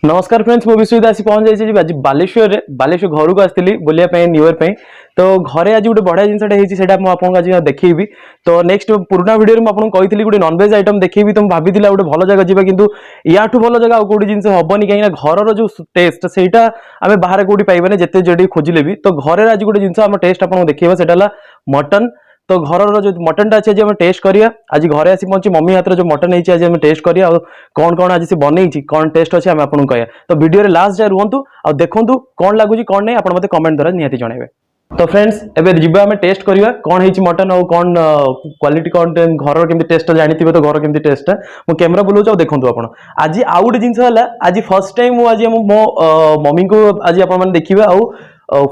नमस्कार फ्रेंड्स मु विश्वजित आसी पहुंच जाइए आज बालेश्वर घर को आसती बुलाया न्यू ईयर तो घरे आज गोटे बढ़िया जिनसा आपको आज देखी तो नेक्स्ट पुराना वीडियो में आपको कही गोटे नॉनवेज आइटम देखी तो भाभी गोटे भल जगह जावा कि या भल जगह कौटी जिन हेनी कहीं घर जो टेस्ट से आम बाहर कौटी पाइबानी जिते जो खोजिले भी तो घर आज गोटे जिन टेस्ट आपको देखा से मटन तो घर जो मटन टा आज टेस्ट करिया आज घरे आसी पहुंची मम्मी हाथ जो मटन है आज टेस्ट करिया कौन कौन आज से बनई कौन टेस्ट अच्छे आपको कह तो वीडियो लास्ट जाए रुहतु आ देखु कौन लगुच कौन नहीं आप कमेंट द्वारा निहाती जनइबे। तो फ्रेंड्स एबे जीवा आम टेस्ट करिया कौन है मटन और कौन क्वालिटी कौन घर केमती टेस्ट जानी तो घर केमती टेस्ट मु कैमेरा बुलाऊँ देखो आप आज आउ गोटे जिन आज फर्स्ट टाइम आज मो मम्मी को आज आप देखिए आउ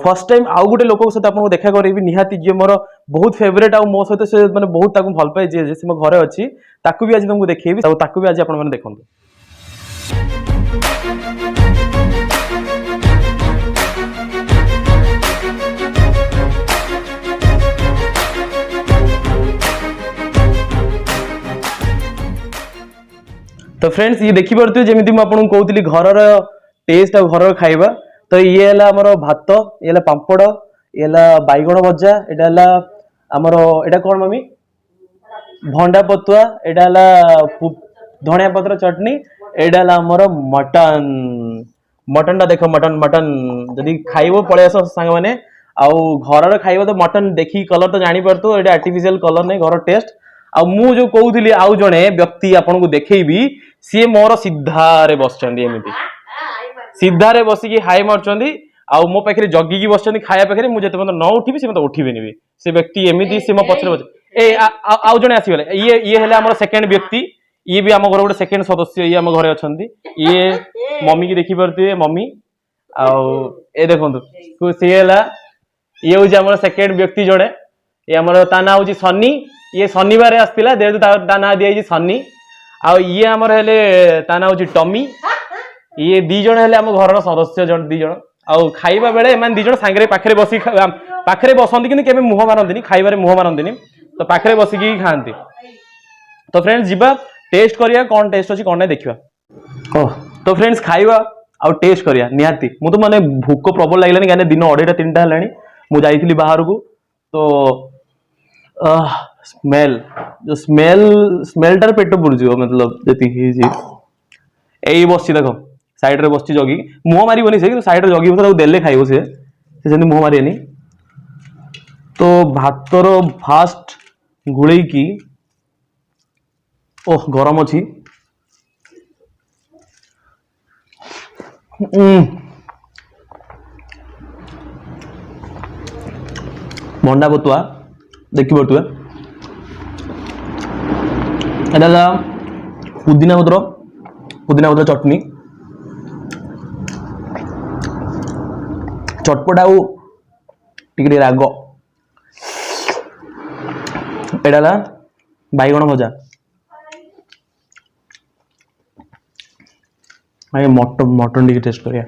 फर्स्ट टाइम आउ गोटे लोक सहित आपको देखा करी निहाती जी मोर बहुत फेवरेट आउ मो सहित से माने बहुत ताकू भल पाए जे से मो घरे अच्छी ताकू भी आज तुमको देखिए ताकू भी आज आपण माने देखंतु। तो फ्रेंड्स ये देखि परथि जेमिति म आपन कहउतली घरर टेस्ट और घरर खाइबा तो ये हला हमर भात ये हला पापड़ ये हला बैगण भजा एटा हला हमर एटा कोन मम्मी भंडा पतुआ एटा हला धनिया पत्र चटनी एटा हला हमर मटन मटन टा देखो मटन मटन जदी खाइबो पळे आस संग माने आउ घरर खाइबो तो मटन देखि कलर तो जानि परतो एटा आर्टिफिशियल कलर नै घर टेस्ट आ मु जो कहउतली आउ जणे व्यक्ति आपन को देखैबी सी मोर सिद्धारे बसचंदी एमिति सीधारे बसिकी हाई मार्चंदी आउ मो पाखे जगिकी बसचंदी खाया पाखे मुझे न उठिबी से मत उठिबेनी भी से व्यक्ति एमिति से मो पछरे बचे ए आउ जणे आसीगले ये हेले हमर सेकंड व्यक्ति ये भी हम घर गोटे सेकंड सदस्य ये हम घरे अछंदी ये मम्मी की देखि परते मम्मी आउ ए देखंतु को से हेला ये हो जे हमर सेकंड व्यक्ति जणे ये हमर ता ना होची सन्नी ये शनिवार आस्तिला देउ ता ना दिया जी सन्नी आउ ये हमर हेले ता ना होची टमी ये दी जण हेले हम घर सदस्य जण दी जण आउ खाइबा बेले एमान दी जण सांगरे पाखरे बसी पाखरे बसंती किंतु केबे मुह मारंतीनी खाइबारे मुह मारंतीनी तो पाखरे बसिकी खाआंती। तो फ्रेंड्स जीवा टेस्ट करिया कौन टेस्ट अछि कोन नै देखिबा ओह तो फ्रेंड्स खाइबा आउ टेस्ट करिया निहाती मु तो माने भूख प्रबल लागलानी गाने दिन 2:30 3टा हलानी मु जाईथिली बाहर को तो स्मेल जो स्मेलटार पेट पुरजियो मतलब जति ही एई बसची देखो साइड रे बसची जगी मुह मारी बनी से साइड रे जगी तो देले खाइबो से जंदी मुह मारिएनी तो भातर फास्ट गुळेई की ओह गरम अछि भंडा बतुआ देखि बतुआ एदाला पुदीना पत्र चटनी चटपट आउ टिके राग एडाला बैगण भजा आए मटन मटन टिके टेस्ट करिया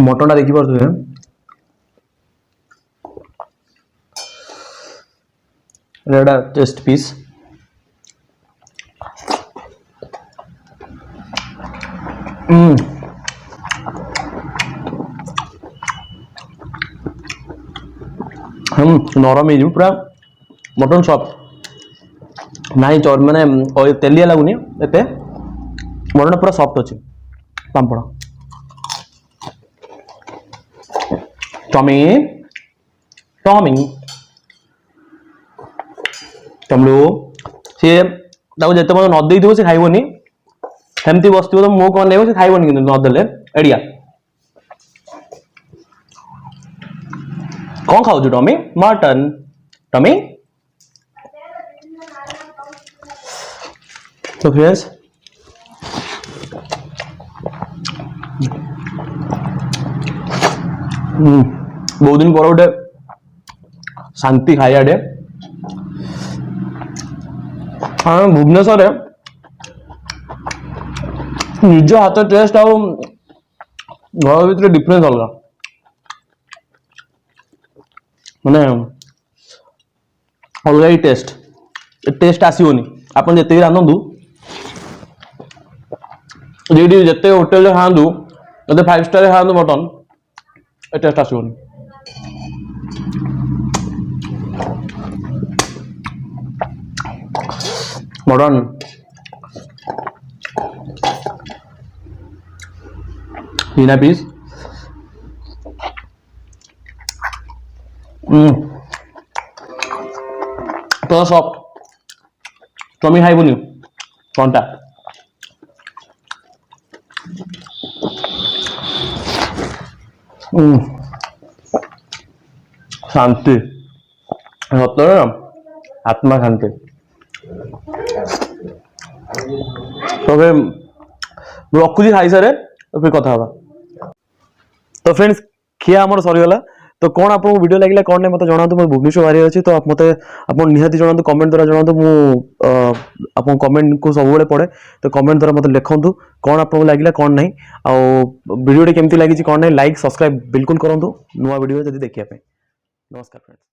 मटन टा देखि परथुए एडा टेस्ट पीस नरम हो पूरा मटन सॉफ्ट नाई चौर माने तेलिया लगुनि एते मटन पूरा सॉफ्ट अच्छे पापड़ टमी टमी टमलू सी जिते मतलब नदी थी से खाइबनी सेमती बस तो मुँह कौन नहीं से खाइबनी कि नदेले एडिया कौन खाऊ टमी मटन टमी तो फ्रेंड्स बहुत दिन पर गोटे शांति खाइया डे हाँ भुवनेश्वर निज हाथ टेस्ट आ घर भीतर डिफरेंस अलग माने अलग ही टेस्ट आसोनी आप जिते रांधु जी जिते होटेल खातु जब 5 स्टार खातु मटन ए टेस्ट आसबनी मटन बिना पीस तो सॉफ्ट तुम्हें खाइबुनि कौनटा शांति सतरे आत्मा शांति तो फिर रखुची खाई सारे तो फिर कथा तो फ्रेंड्स खिया आमर सरीगला तो कौन आपको वीडियो लगे कौन नहीं मत जनातु मैं भुवनेश्वर बाहर अच्छी तो मत आप निहाती जनातु कमेंट द्वारा जनातु मु कमेंट को सब पढ़े तो कमेंट द्वारा मत लिखु कौन आपको लगे कौन नहीं वीडियो केमती लगी कौन नहीं लाइक सब्सक्राइब बिल्कुल करूँ नुआ वीडियो जब देखिए नमस्कार फ्रेंड्स।